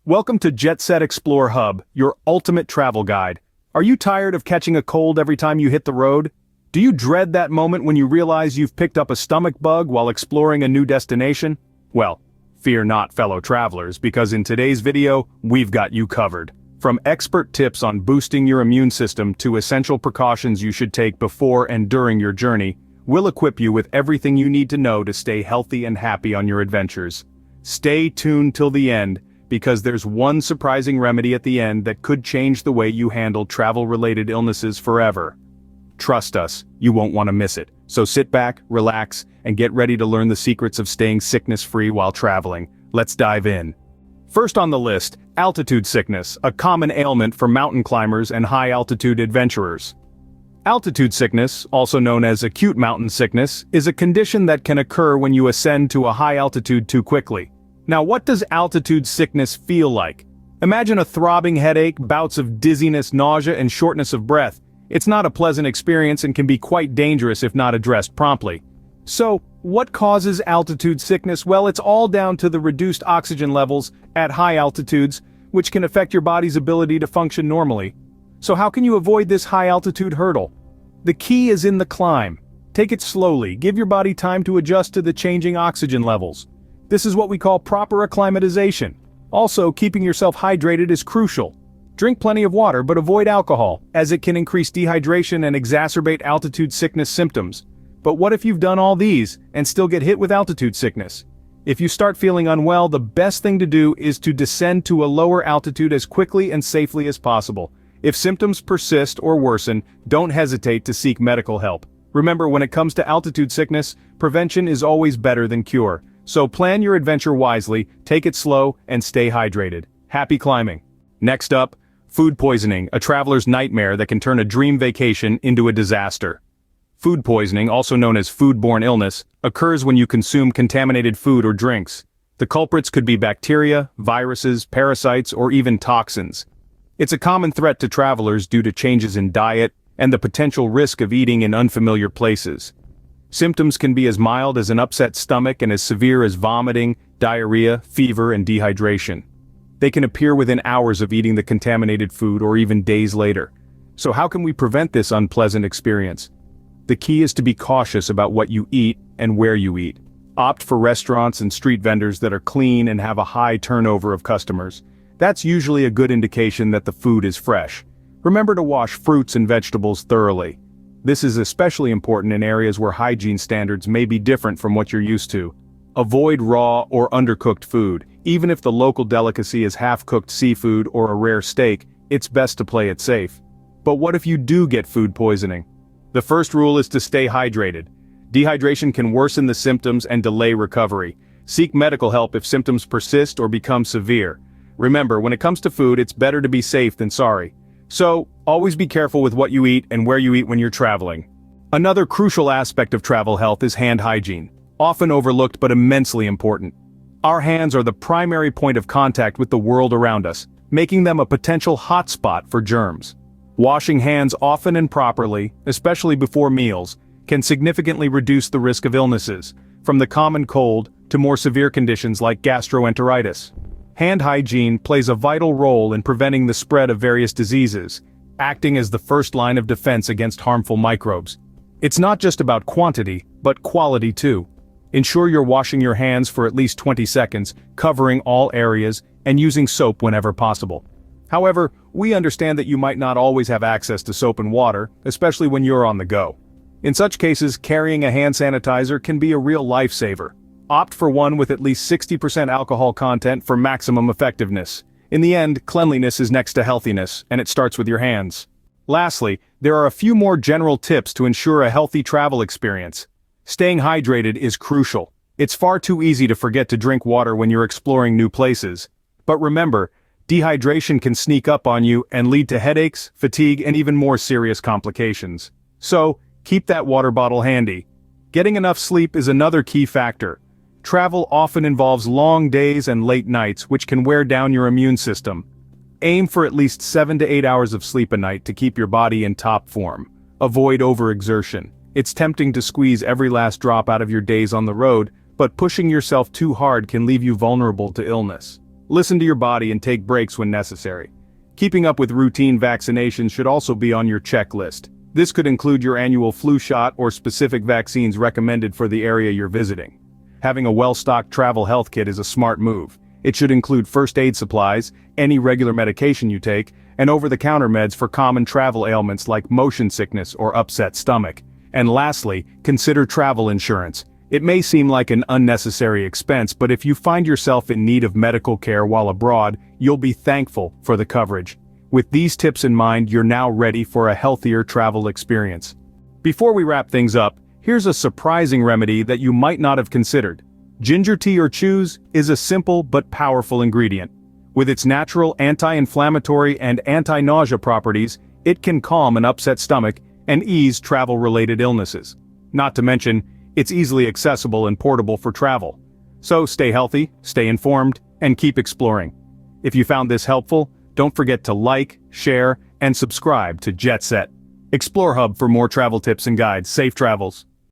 Welcome to Jet Set Explore Hub, your ultimate travel guide. Are you tired of catching a cold every time you hit the road? Do you dread that moment when you realize you've picked up a stomach bug while exploring a new destination? Well, fear not, fellow travelers, because in today's video, we've got you covered. From expert tips on boosting your immune system to essential precautions you should take before and during your journey, we'll equip you with everything you need to know to stay healthy and happy on your adventures. Stay tuned till the end, because there's one surprising remedy at the end that could change the way you handle travel-related illnesses forever. Trust us, you won't want to miss it. So sit back, relax, and get ready to learn the secrets of staying sickness-free while traveling. Let's dive in. First on the list, altitude sickness, a common ailment for mountain climbers and high-altitude adventurers. Altitude sickness, also known as acute mountain sickness, is a condition that can occur when you ascend to a high altitude too quickly. Now, what does altitude sickness feel like? Imagine a throbbing headache, bouts of dizziness, nausea, and shortness of breath. It's not a pleasant experience and can be quite dangerous if not addressed promptly. So, what causes altitude sickness? Well, it's all down to the reduced oxygen levels at high altitudes, which can affect your body's ability to function normally. So how can you avoid this high-altitude hurdle? The key is in the climb. Take it slowly, give your body time to adjust to the changing oxygen levels. This is what we call proper acclimatization. Also, keeping yourself hydrated is crucial. Drink plenty of water, but avoid alcohol, as it can increase dehydration and exacerbate altitude sickness symptoms. But what if you've done all these, and still get hit with altitude sickness? If you start feeling unwell, the best thing to do is to descend to a lower altitude as quickly and safely as possible. If symptoms persist or worsen, don't hesitate to seek medical help. Remember, when it comes to altitude sickness, prevention is always better than cure. So plan your adventure wisely, take it slow, and stay hydrated. Happy climbing. Next up, food poisoning, a traveler's nightmare that can turn a dream vacation into a disaster. Food poisoning, also known as foodborne illness, occurs when you consume contaminated food or drinks. The culprits could be bacteria, viruses, parasites, or even toxins. It's a common threat to travelers due to changes in diet and the potential risk of eating in unfamiliar places. Symptoms can be as mild as an upset stomach and as severe as vomiting, diarrhea, fever, and dehydration. They can appear within hours of eating the contaminated food or even days later. So how can we prevent this unpleasant experience? The key is to be cautious about what you eat and where you eat. Opt for restaurants and street vendors that are clean and have a high turnover of customers. That's usually a good indication that the food is fresh. Remember to wash fruits and vegetables thoroughly. This is especially important in areas where hygiene standards may be different from what you're used to. Avoid raw or undercooked food. Even if the local delicacy is half-cooked seafood or a rare steak, it's best to play it safe. But what if you do get food poisoning? The first rule is to stay hydrated. Dehydration can worsen the symptoms and delay recovery. Seek medical help if symptoms persist or become severe. Remember, when it comes to food, it's better to be safe than sorry. So, always be careful with what you eat and where you eat when you're traveling. Another crucial aspect of travel health is hand hygiene, often overlooked but immensely important. Our hands are the primary point of contact with the world around us, making them a potential hotspot for germs. Washing hands often and properly, especially before meals, can significantly reduce the risk of illnesses, from the common cold to more severe conditions like gastroenteritis. Hand hygiene plays a vital role in preventing the spread of various diseases, acting as the first line of defense against harmful microbes. It's not just about quantity, but quality too. Ensure you're washing your hands for at least 20 seconds, covering all areas, and using soap whenever possible. However, we understand that you might not always have access to soap and water, especially when you're on the go. In such cases, carrying a hand sanitizer can be a real lifesaver. Opt for one with at least 60% alcohol content for maximum effectiveness. In the end, cleanliness is next to healthiness, and it starts with your hands. Lastly, there are a few more general tips to ensure a healthy travel experience. Staying hydrated is crucial. It's far too easy to forget to drink water when you're exploring new places. But remember, dehydration can sneak up on you and lead to headaches, fatigue, and even more serious complications. So, keep that water bottle handy. Getting enough sleep is another key factor. Travel often involves long days and late nights, which can wear down your immune system. Aim for at least 7 to 8 hours of sleep a night to keep your body in top form. Avoid overexertion. It's tempting to squeeze every last drop out of your days on the road, but pushing yourself too hard can leave you vulnerable to illness. Listen to your body and take breaks when necessary. Keeping up with routine vaccinations should also be on your checklist. This could include your annual flu shot or specific vaccines recommended for the area you're visiting. Having a well-stocked travel health kit is a smart move. It should include first aid supplies, any regular medication you take, and over-the-counter meds for common travel ailments like motion sickness or upset stomach. And lastly, consider travel insurance. It may seem like an unnecessary expense, but if you find yourself in need of medical care while abroad, you'll be thankful for the coverage. With these tips in mind, you're now ready for a healthier travel experience. Before we wrap things up, here's a surprising remedy that you might not have considered. Ginger tea or chews is a simple but powerful ingredient. With its natural anti-inflammatory and anti-nausea properties, it can calm an upset stomach and ease travel-related illnesses. Not to mention, it's easily accessible and portable for travel. So stay healthy, stay informed, and keep exploring. If you found this helpful, don't forget to like, share, and subscribe to Jet Set. Explore Hub for more travel tips and guides. Safe travels.